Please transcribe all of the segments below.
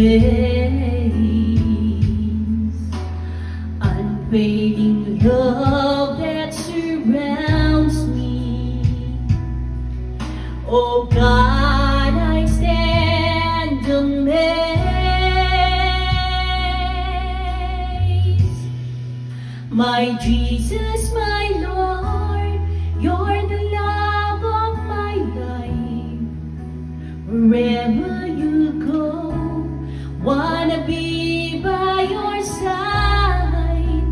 grace, unfading love that surrounds me. Oh God, I stand amazed. My Jesus, my Lord, you're the love of my life. Wherever you go, wanna be by your side.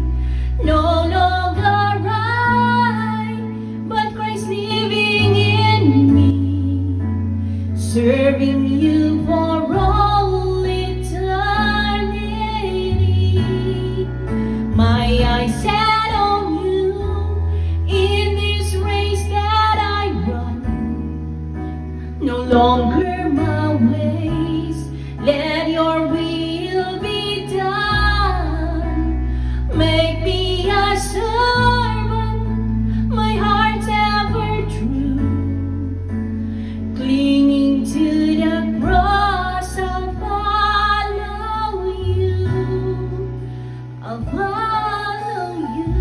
No longer I, but Christ living in me, serving you for all eternity. My eyes set on you in this race that I run. No longer my ways, let your will be done. Make me a servant, my heart's ever true, clinging to the cross. I'll follow you, I'll follow you.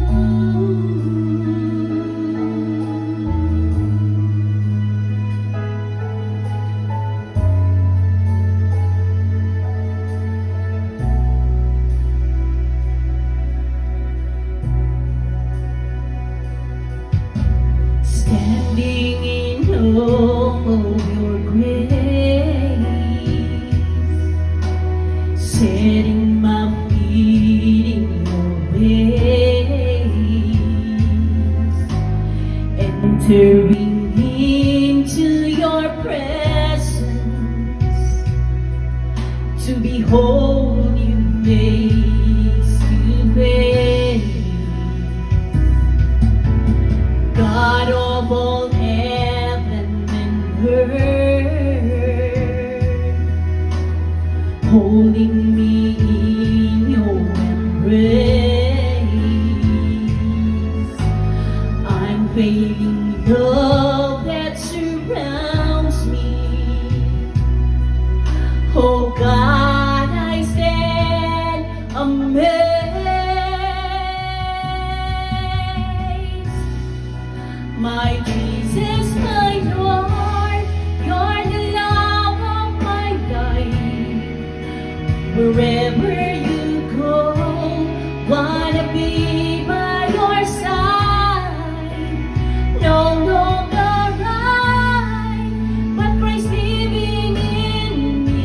Standing in awe of your grace, setting my feet in your ways, entering into your presence, to behold you face to face. God of all heaven and earth, holding me in your embrace. I'm failing love that surrounds me. Oh God, I stand amazed. My Jesus, my Lord, you're the love of my life. Wherever you go, wanna be by your side. No longer I, but Christ living in me,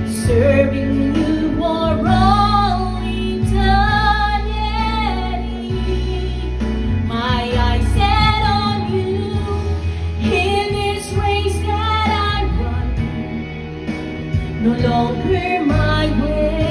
serving you for all eternity. My eyes set on you in this race that I run. No longer my way,